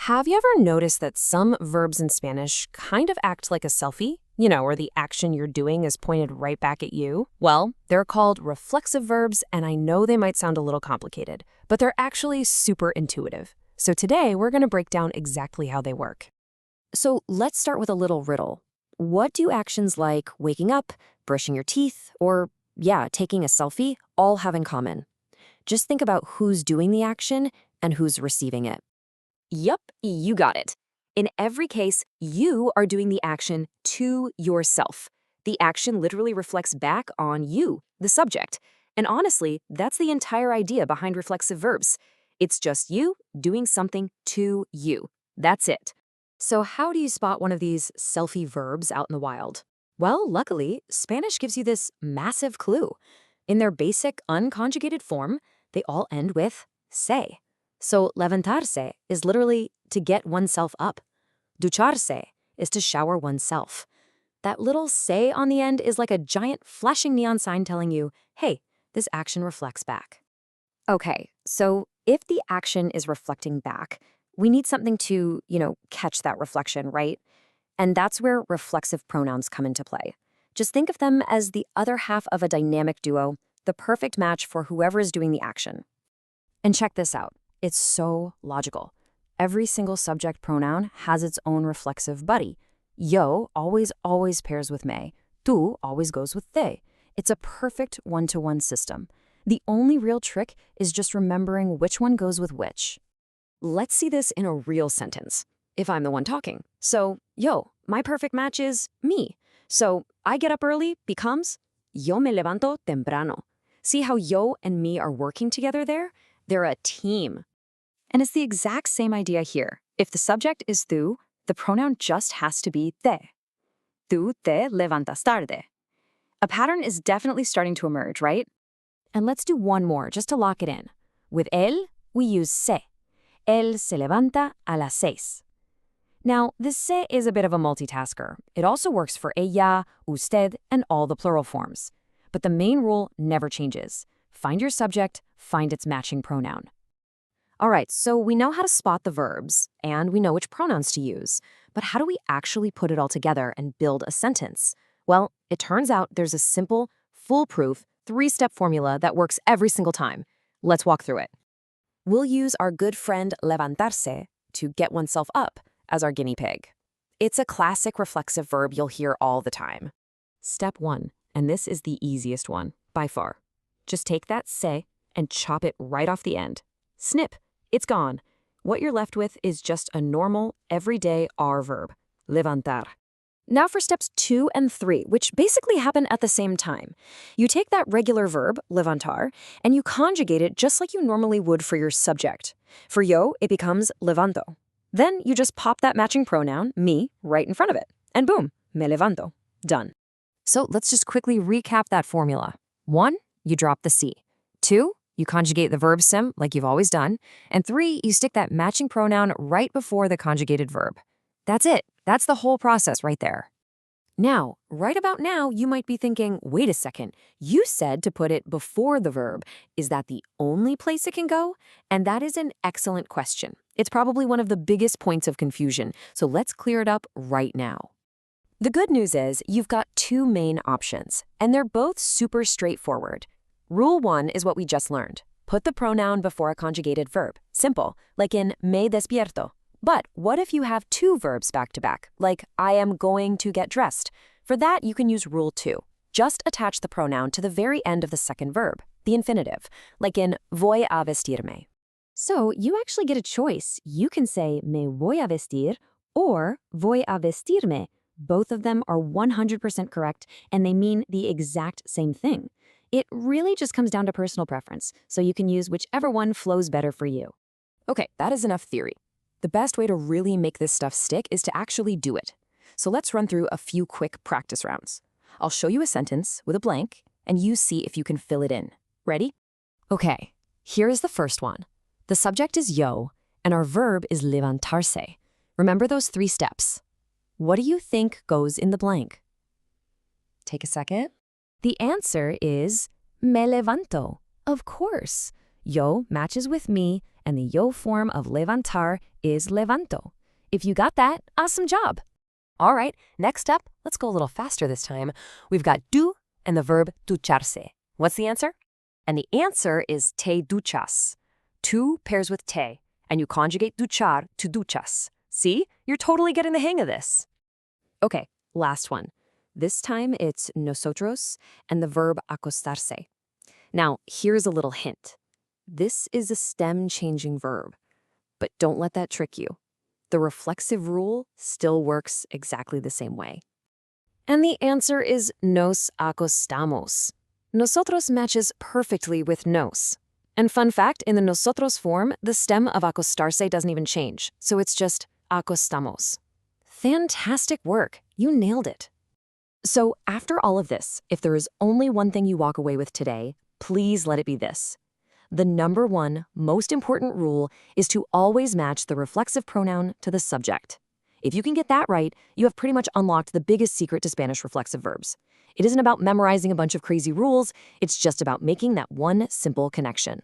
Have you ever noticed that some verbs in Spanish kind of act like a selfie? You know, where the action you're doing is pointed right back at you? Well, they're called reflexive verbs, and I know they might sound a little complicated, but they're actually super intuitive. So today, we're going to break down exactly how they work. So let's start with a little riddle. What do actions like waking up, brushing your teeth, or, taking a selfie all have in common? Just think about who's doing the action and who's receiving it. Yup, you got it. In every case, you are doing the action to yourself. The action literally reflects back on you, the subject. And honestly, that's the entire idea behind reflexive verbs. It's just you doing something to you. That's it. So how do you spot one of these selfie verbs out in the wild? Well, luckily, Spanish gives you this massive clue. In their basic unconjugated form, they all end with se. So levantarse is literally to get oneself up. Ducharse is to shower oneself. That little se on the end is like a giant flashing neon sign telling you, hey, this action reflects back. Okay, so if the action is reflecting back, we need something to, catch that reflection, right? And that's where reflexive pronouns come into play. Just think of them as the other half of a dynamic duo, the perfect match for whoever is doing the action. And check this out. It's so logical. Every single subject pronoun has its own reflexive buddy. Yo always pairs with me. Tu always goes with te. It's a perfect one-to-one system. The only real trick is just remembering which one goes with which. Let's see this in a real sentence. If I'm the one talking. So, yo, my perfect match is me. So, I get up early becomes yo me levanto temprano. See how yo and me are working together there? They're a team. And it's the exact same idea here. If the subject is tú, the pronoun just has to be te. Tú te levantas tarde. A pattern is definitely starting to emerge, right? And let's do one more just to lock it in. With él, we use se. Él se levanta a las 6. Now, this se is a bit of a multitasker. It also works for ella, usted, and all the plural forms. But the main rule never changes. Find your subject, find its matching pronoun. All right, so we know how to spot the verbs, and we know which pronouns to use. But how do we actually put it all together and build a sentence? Well, it turns out there's a simple, foolproof, 3-step formula that works every single time. Let's walk through it. We'll use our good friend levantarse to get oneself up as our guinea pig. It's a classic reflexive verb you'll hear all the time. Step 1, and this is the easiest one, by far. Just take that se and chop it right off the end. Snip. It's gone. What you're left with is just a normal, everyday R verb, levantar. Now for steps 2 and 3, which basically happen at the same time. You take that regular verb, levantar, and you conjugate it just like you normally would for your subject. For yo, it becomes levanto. Then you just pop that matching pronoun, me, right in front of it. And boom, me levanto. Done. So let's just quickly recap that formula. 1, you drop the C. 2, you conjugate the verb sim like you've always done. And 3, you stick that matching pronoun right before the conjugated verb. That's it. That's the whole process right there. Now, right about now, you might be thinking, wait a second, you said to put it before the verb. Is that the only place it can go? And that is an excellent question. It's probably one of the biggest points of confusion, so let's clear it up right now. The good news is you've got 2 main options, and they're both super straightforward. Rule 1 is what we just learned. Put the pronoun before a conjugated verb. Simple, like in me despierto. But what if you have 2 verbs back-to-back, like I am going to get dressed? For that, you can use Rule 2. Just attach the pronoun to the very end of the second verb, the infinitive, like in voy a vestirme. So you actually get a choice. You can say me voy a vestir or voy a vestirme. Both of them are 100% correct, and they mean the exact same thing. It really just comes down to personal preference, so you can use whichever one flows better for you. Okay, that is enough theory. The best way to really make this stuff stick is to actually do it. So let's run through a few quick practice rounds. I'll show you a sentence with a blank, and you see if you can fill it in. Ready? Okay, here is the first one. The subject is yo, and our verb is levantarse. Remember those 3 steps. What do you think goes in the blank? Take a second. The answer is me levanto. Of course. Yo matches with me, and the yo form of levantar is levanto. If you got that, awesome job. All right, next up, let's go a little faster this time. We've got do and the verb ducharse. What's the answer? And the answer is te duchas. Tu pairs with te, and you conjugate duchar to duchas. See? You're totally getting the hang of this. Okay, last one. This time it's nosotros and the verb acostarse. Now, here's a little hint. This is a stem-changing verb, but don't let that trick you. The reflexive rule still works exactly the same way. And the answer is nos acostamos. Nosotros matches perfectly with nos. And fun fact, in the nosotros form, the stem of acostarse doesn't even change, so it's just acostamos. Fantastic work. You nailed it. So after all of this, if there is only one thing you walk away with today, please let it be this. The number one most important rule is to always match the reflexive pronoun to the subject. If you can get that right, you have pretty much unlocked the biggest secret to Spanish reflexive verbs. It isn't about memorizing a bunch of crazy rules, it's just about making that one simple connection.